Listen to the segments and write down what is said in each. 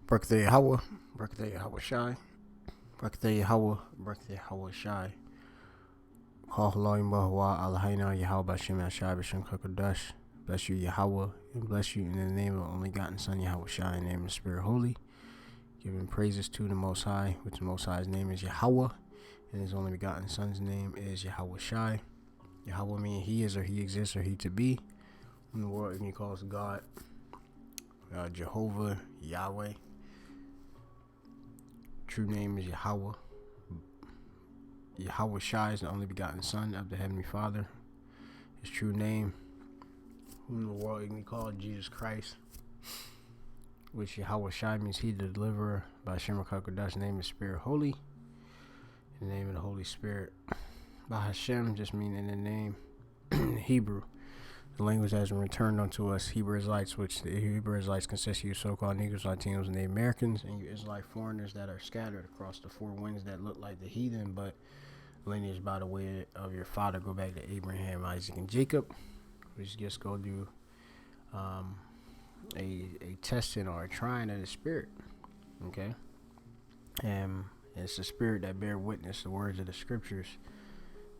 Birthday Yahweh, Birthday Yahweh Shai, Birthday Yahweh, Birthday Yahweh Shai. Halohim Bahwa Alhaina Yahweh Bashem Yashai Bashem Kakadash. Bless you, Yahweh, and bless you in the name of the only begotten Son, Yahweh Shai, in the name of the Spirit Holy. Giving praises to the Most High, which the Most High's name is Yahweh, and his only begotten Son's name is Yahweh Shai. Yahweh meaning he is, or he exists, or he to be. In the world, he calls God Jehovah, Yahweh. True name is Yahweh. Yahweh Shai is the only begotten Son of the Heavenly Father. His true name, whom the world can call Jesus Christ, which Yahweh Shai means he the deliverer. By Shem HaKadosh, name is Spirit Holy. In the name of the Holy Spirit. By Hashem just meaning in the name Hebrew. The language has been returned unto us, Hebrew Israelites, which the Hebrew Israelites consist of you so-called Negroes, Latinos, and Native Americans, and you Israelite foreigners that are scattered across the four winds that look like the heathen, but lineage by the way of your father go back to Abraham, Isaac, and Jacob. We just go do a testing or a trying of the spirit, okay? And it's the spirit that bear witness the words of the scriptures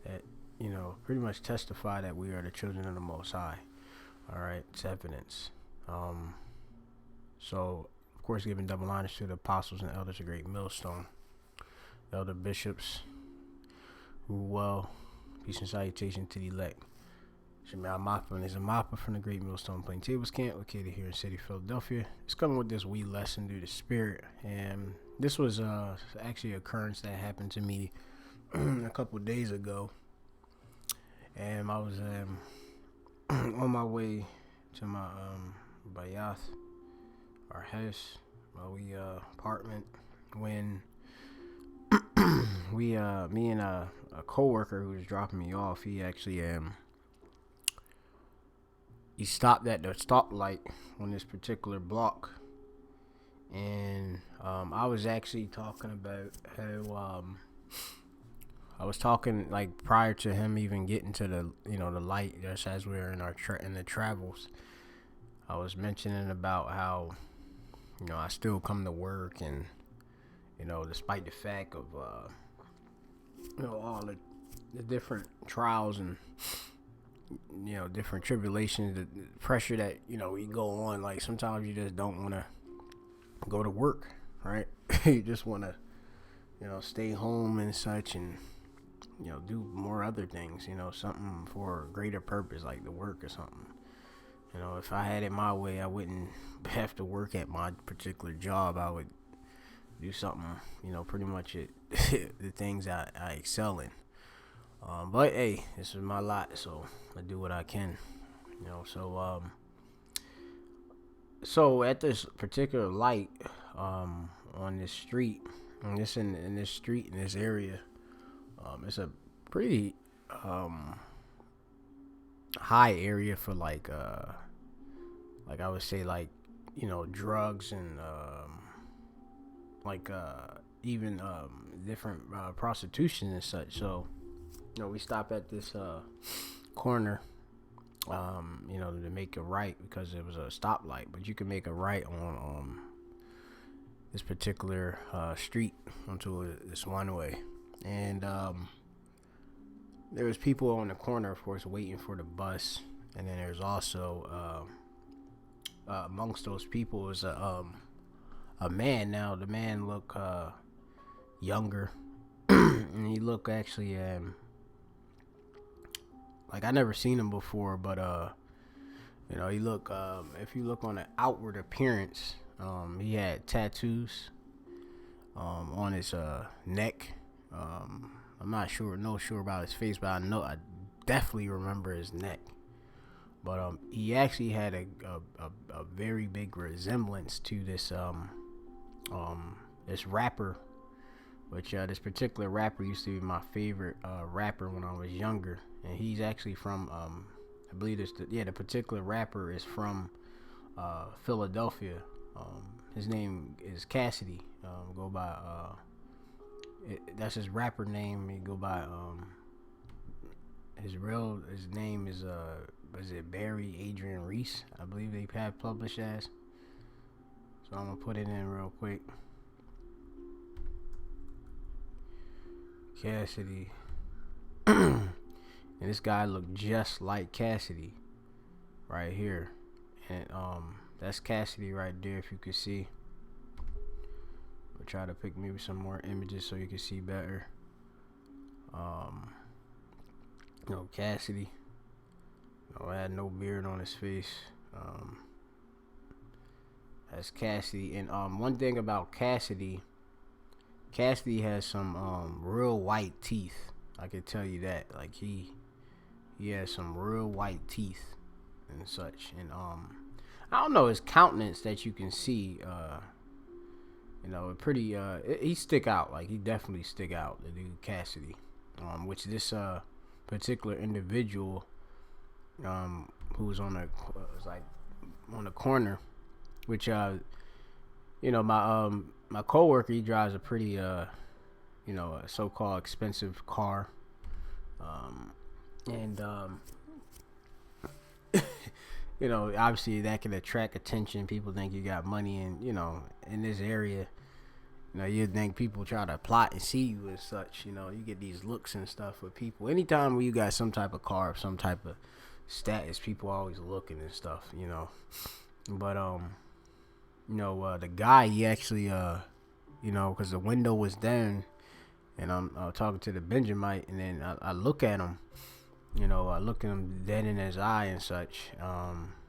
that, you know, pretty much testify that we are the children of the Most High. All right, it's evidence. So, of course, giving double honors to the apostles and elders of Great Millstone, the elder bishops, who peace and salutation to the elect. Shemai Mappa and is a Mappa from the Great Millstone Plaintables Camp, located here in the city of Philadelphia. It's coming with this wee lesson through the spirit, and this was actually an occurrence that happened to me a couple days ago. And I was on my way to my Bayath, our house, my apartment, when me and a coworker who was dropping me off, he actually he stopped at the stoplight on this particular block, and I was actually talking about how I was talking like prior to him even getting to the the light, just as we were in in the travels. I was mentioning about how I still come to work, and despite the fact of all the different trials and different tribulations, the pressure that we go on. Like sometimes you just don't want to go to work, right? You just want to stay home and such, and do more other things, something for a greater purpose, like the work or something. If I had it my way, I wouldn't have to work at my particular job. I would do something, pretty much the things I excel in. But hey, this is my lot, so I do what I can, so at this particular light, on this street, and in this street in this area, it's a pretty high area for like I would say drugs and even different prostitution and such. So we stop at this corner to make a right because it was a stoplight, but you can make a right on this particular street onto this one way. And there was people on the corner, of course, waiting for the bus. And then there's also amongst those people was a man. Now the man looked younger, and he looked actually like I never seen him before. But he looked if you look on the outward appearance, he had tattoos on his neck. I'm not sure about his face, but I definitely remember his neck. But he actually had a very big resemblance to this this rapper, which this particular rapper used to be my favorite rapper when I was younger, and he's actually from I believe the particular rapper is from Philadelphia. His name is Cassidy. Go by that's his rapper name. He go by his name is it Barry Adrian Reese? I believe they have published as. So I'm gonna put it in real quick. Cassidy. And this guy looked just like Cassidy right here. And that's Cassidy right there, if you could see. We'll try to pick maybe some more images so you can see better. Cassidy. Had no beard on his face. That's Cassidy. And one thing about Cassidy has some real white teeth. I can tell you that. Like he has some real white teeth and such. And I don't know, his countenance that you can see, pretty he stick out. Like he definitely stick out, the dude Cassidy. Which this particular individual who was on the corner, which my coworker, he drives a pretty a so-called expensive car, and obviously that can attract attention. People think you got money, and in this area, you'd think people try to plot and see you as such. You get these looks and stuff with people. Anytime where you got some type of car, some type of status, people always looking and stuff. But the guy, he actually because the window was down, and I'm talking to the Benjamite, and then I look at him. I look at him dead in his eye and such.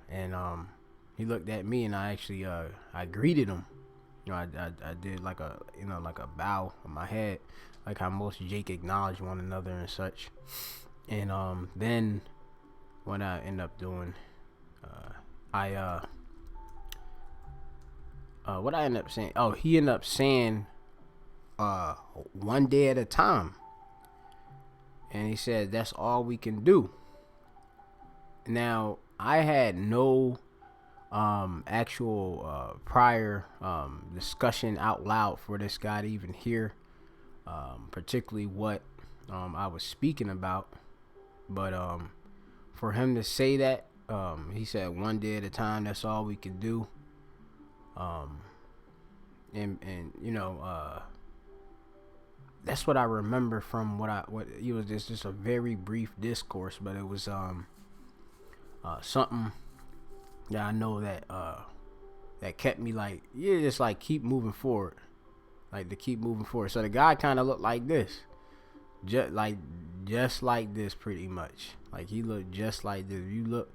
And he looked at me, and I actually I greeted him. I did like a bow of my head, like how most Jake acknowledge one another and such. And then what I end up doing, what I end up saying? Oh, he ended up saying, one day at a time. And he said, that's all we can do. Now, I had no actual prior discussion out loud for this guy to even hear, particularly what I was speaking about. But for him to say that, he said, one day at a time, that's all we can do. That's what I remember from what it was just a very brief discourse, but it was something that I know that kept me just like keep moving forward, like to keep moving forward. So the guy kind of looked like this, just like this pretty much. Like he looked just like this. You look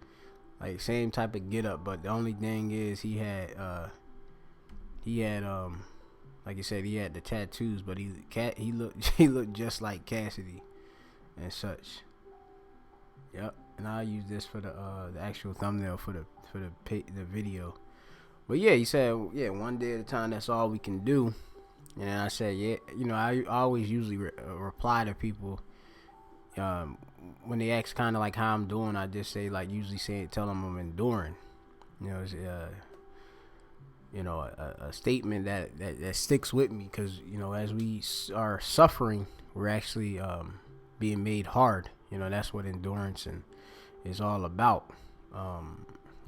like same type of get up, but the only thing is he had like you said, he had the tattoos, but he looked just like Cassidy and such. Yep. And I'll use this for the actual thumbnail for the video. But yeah, he said, one day at a time, that's all we can do. And I said, I always usually reply to people when they ask kind of like how I'm doing. I just say tell them I'm enduring. It's, a statement that sticks with me, because as we are suffering, we're actually being made hard. That's what endurance is all about,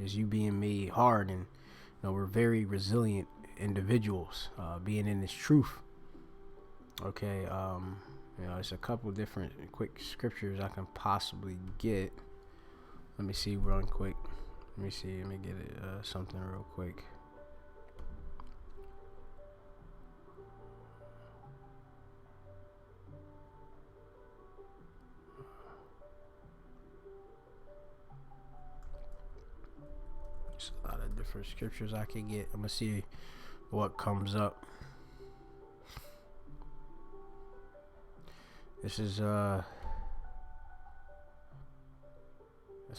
is you being made hard. And we're very resilient individuals, being in this truth. Okay. It's a couple different quick scriptures I can possibly get. Let me see real quick. Let me get it something real quick. A lot of different scriptures I can get. I'm gonna see what comes up. This is that's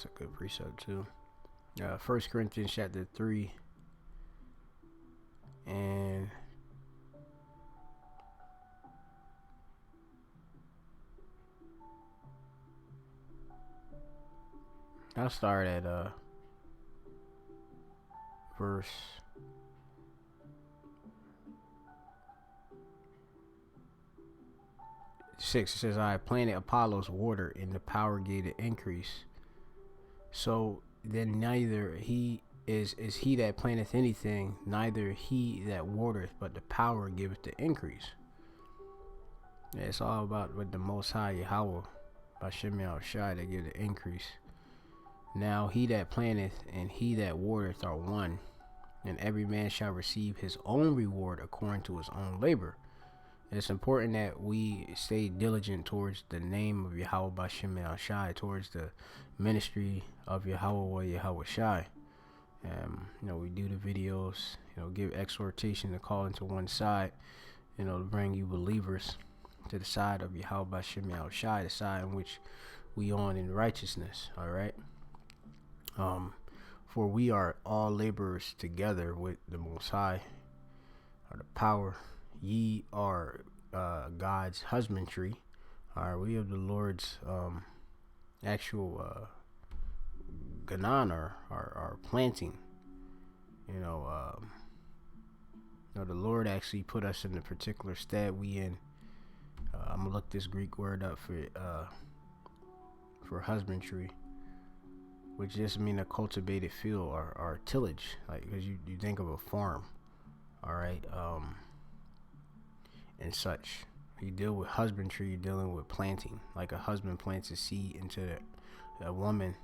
a good precept too. 1 Corinthians chapter 3, and I'll start at verse 6. It says, I planted, Apollos watered, and the power gave the increase. So then neither he is he that planteth anything, neither he that watereth, but the power giveth the increase. Yeah, it's all about what the Most High Yahweh, Bashem Yahushai, that give the increase. Now he that planteth and he that watereth are one, and every man shall receive his own reward according to his own labor. It's important that we stay diligent towards the name of Yahweh Bashem Yahushai, towards the ministry of Yahweh Yahushai. We do the videos, give exhortation to call into one side, to bring you believers to the side of Yahweh Bashem Yahushai, the side in which we on in righteousness. All right. For we are all laborers together with the Most High, or the power. Ye are God's husbandry. Are we of the Lord's actual ganan, or planting? The Lord actually put us in the particular stead we in. I'm gonna look this Greek word up for husbandry, which just mean a cultivated field, or tillage, like, because you think of a farm, all right, and such. You deal with husbandry, you're dealing with planting, like a husband plants a seed into a woman.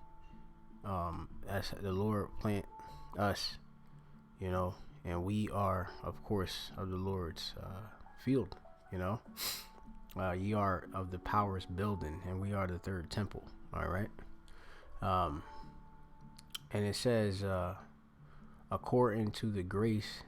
As the Lord plant us, and we are, of course, of the Lord's field. Ye are of the powers building, and we are the third temple. All right. And it says, according to the grace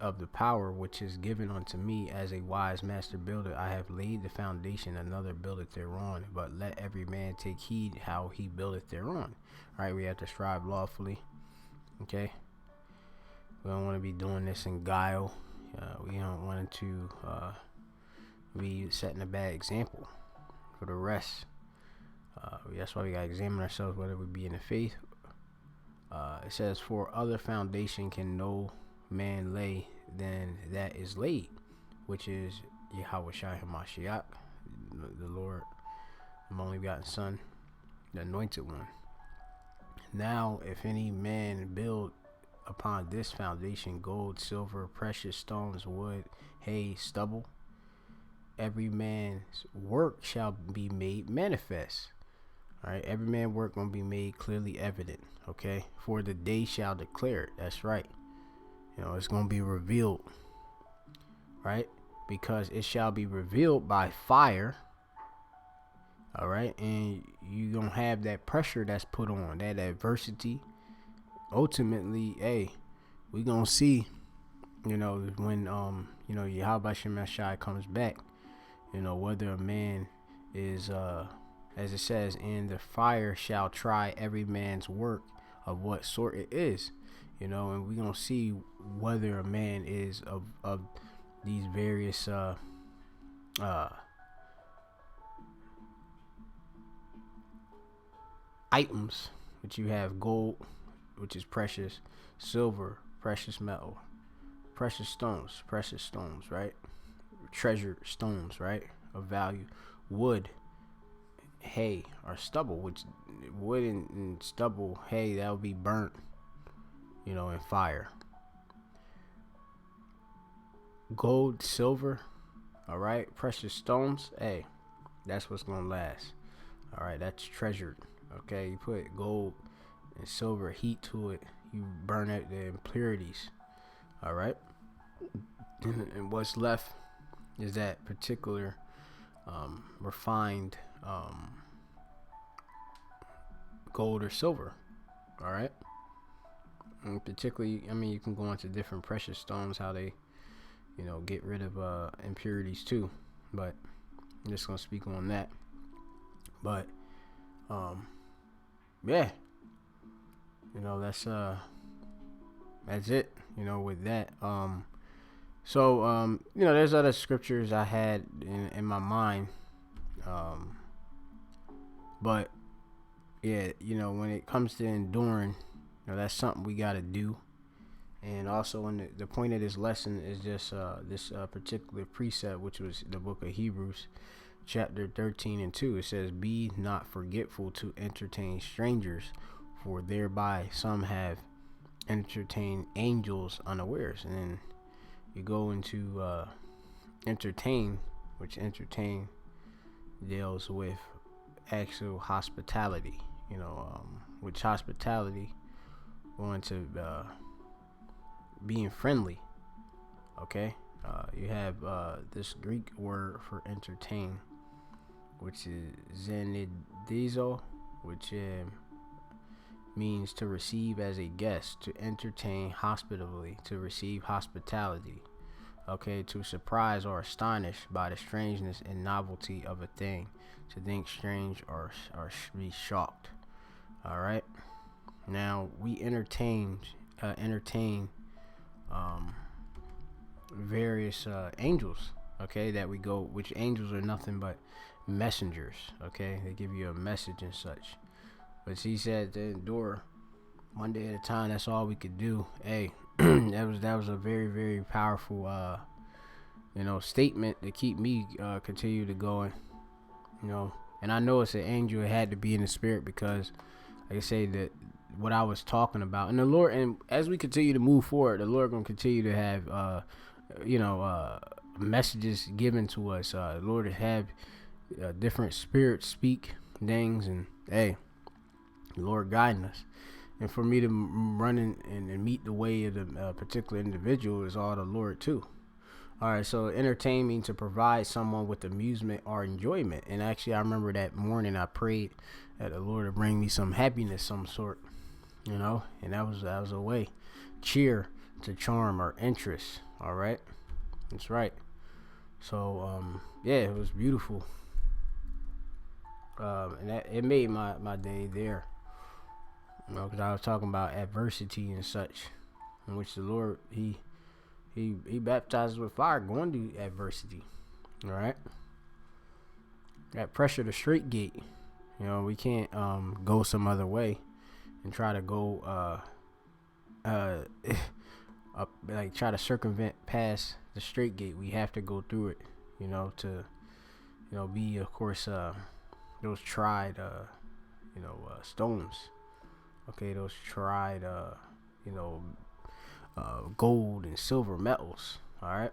of the power which is given unto me as a wise master builder, I have laid the foundation, another buildeth thereon. But let every man take heed how he buildeth thereon. All right, we have to strive lawfully. Okay, we don't want to be doing this in guile. We don't want to be setting a bad example for the rest. That's why we gotta examine ourselves, whether we be in the faith. It says, for other foundation can no man lay than that is laid, which is Yahweh Shai HaMashiach, the Lord, the only begotten Son, the anointed one. Now if any man build upon this foundation gold, silver, precious stones, wood, hay, stubble, every man's work shall be made manifest. All right, every man's work gonna be made clearly evident. Okay, for the day shall declare it. That's right. It's gonna be revealed, right? Because it shall be revealed by fire. All right, and you gonna have that pressure that's put on, that adversity. Ultimately, we gonna see, when Yahweh Shemashai comes back, whether a man is as it says, and the fire shall try every man's work of what sort it is, and we're gonna see whether a man is of these various items, which you have gold, which is precious, silver, precious metal, precious stones, right? Treasured stones, right? Of value, wood, hay, or stubble, which wood and stubble, hay, that would be burnt, in fire. Gold, silver, all right, precious stones, that's what's gonna last. All right, that's treasured. Okay, you put gold and silver heat to it, you burn out the impurities. All right, and what's left is that particular refined gold or silver. All right, and particularly, you can go into different precious stones, how they get rid of impurities too, but I'm just gonna speak on that. But yeah, that's it, with that. So there's other scriptures I had in my mind, but yeah, when it comes to enduring, that's something we got to do. And also, in the point of this lesson is just this particular precept, which was the book of Hebrews, chapter 13:2. It says, be not forgetful to entertain strangers, for thereby some have entertain angels unawares. And then you go into entertain, which entertain deals with actual hospitality, which hospitality going to being friendly. Okay, you have this Greek word for entertain, which is zenidizo, which means to receive as a guest, to entertain hospitably, to receive hospitality. Okay, to surprise or astonish by the strangeness and novelty of a thing, to think strange or be shocked. All right. Now we entertain various angels. Okay, that we go, which angels are nothing but messengers. Okay, they give you a message and such. But he said to endure one day at a time. That's all we could do. Hey, that was a very, very powerful statement to keep me continue to going. And I know it's an angel. It had to be in the spirit, because like I say, that what I was talking about, and the Lord, and as we continue to move forward, the Lord gonna continue to have messages given to us. The Lord have different spirits speak things, and hey, the Lord guiding us. And for me to run and meet the way of the particular individual is all the Lord too. All right, so entertain means to provide someone with amusement or enjoyment. And actually, I remember that morning I prayed that the Lord would bring me some happiness, some sort, and that was a way. Cheer, to charm or interest. All right, that's right. So yeah, it was beautiful. And that, it made my day there. Because I was talking about adversity and such, in which the Lord he baptizes with fire, going through adversity. All right, that pressure to straight gate. We can't go some other way and try to go up, like try to circumvent past the straight gate. We have to go through it, to be, of course, those tried stones. Okay, those tried gold and silver metals. All right.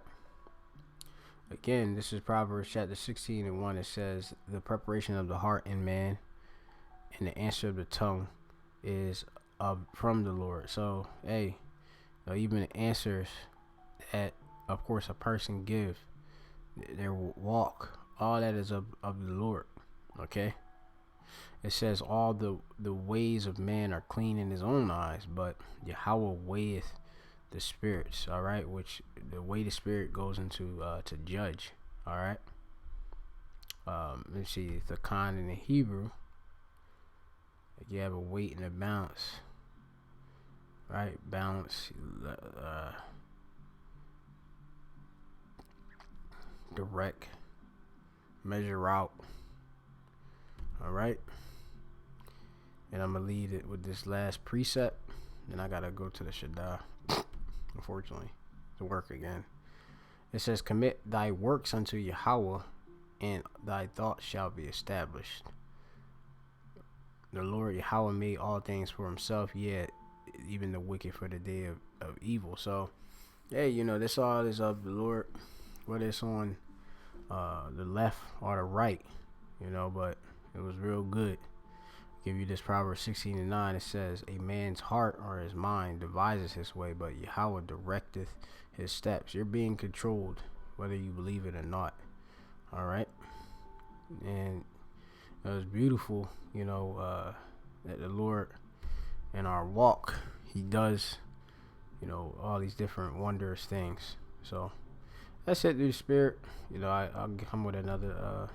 Again, this is Proverbs chapter 16:1. It says, "The preparation of the heart in man, and the answer of the tongue is from the Lord." So, hey, even the answers that, of course, a person give, their walk, all that is of the Lord. Okay. It says all the ways of man are clean in his own eyes, but Yahweh weigheth the spirits. All right, which the way the spirit goes into to judge. All right. Let's see, the con in the Hebrew. Like you have a weight and a balance. Right, balance. Direct. Measure out. All right. And I'm going to lead it with this last precept. Then I got to go to the Shaddai, unfortunately, to work again. It says, "Commit thy works unto Yahweh, and thy thoughts shall be established." The Lord Yahweh made all things for himself, yet even the wicked for the day of evil. So, hey, this all is of the Lord, whether it's on the left or the right, but it was real good. Give you this Proverbs 16:9. It says, "A man's heart or his mind devises his way, but Yahweh directeth his steps." You're being controlled, whether you believe it or not. All right. And it was beautiful, that the Lord in our walk, he does, all these different wondrous things. So that's it, through spirit. I'll come with another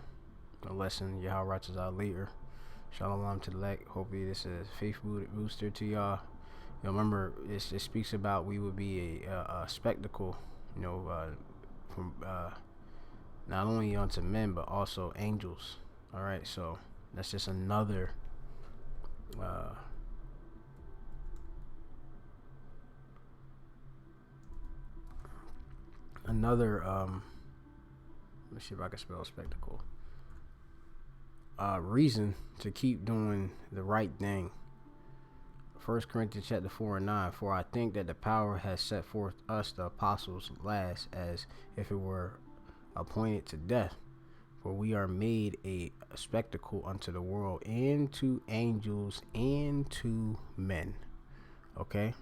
lesson. Yahweh writes out later. Shalom to the elect. Hopefully this is a faith booster to y'all. Remember, it speaks about we would be a spectacle, from not only unto men but also angels. All right, so that's just another let's see if I can spell spectacle. Reason to keep doing the right thing 1 Corinthians chapter 4 and 9. For I think that the power has set forth us, the apostles, last, as if it were appointed to death. For we are made a spectacle unto the world, and to angels, and to men. Okay?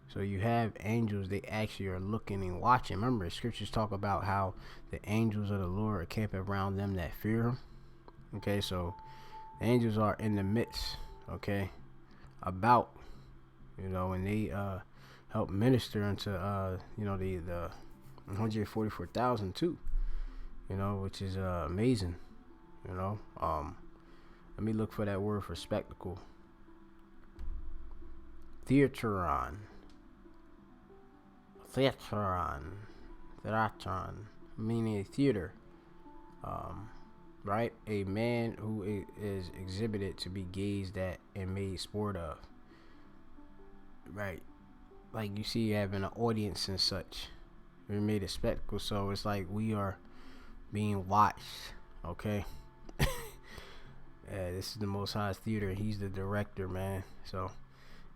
So you have angels, they actually are looking and watching. Remember, scriptures talk about how the angels of the Lord are camping around them that fear him. Okay, so the angels are in the midst, okay, about, and they help minister unto, the 144,000 too, which is amazing, Let me look for that word for spectacle. Theatron, meaning a theater, right? A man who is exhibited to be gazed at and made sport of, right? Like you see, having an audience and such. We made a spectacle, so it's like we are being watched, okay? Yeah, this is the Most High's theater. He's the director, man. So,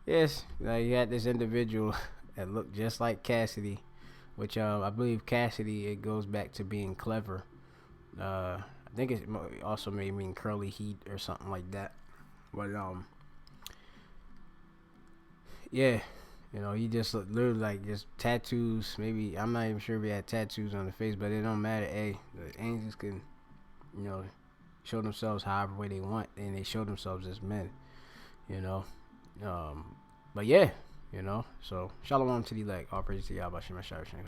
yes, you had this individual that looked just like Cassidy, which I believe Cassidy, it goes back to being clever. I think it also may mean curly heat or something like that. But yeah, he just looked literally like just tattoos. Maybe I'm not even sure if he had tattoos on the face, but it don't matter. Hey, the angels can, show themselves however way they want, and they show themselves as men. But yeah, so shalom to the elect. All praise to Yahweh Shem Shai Shem.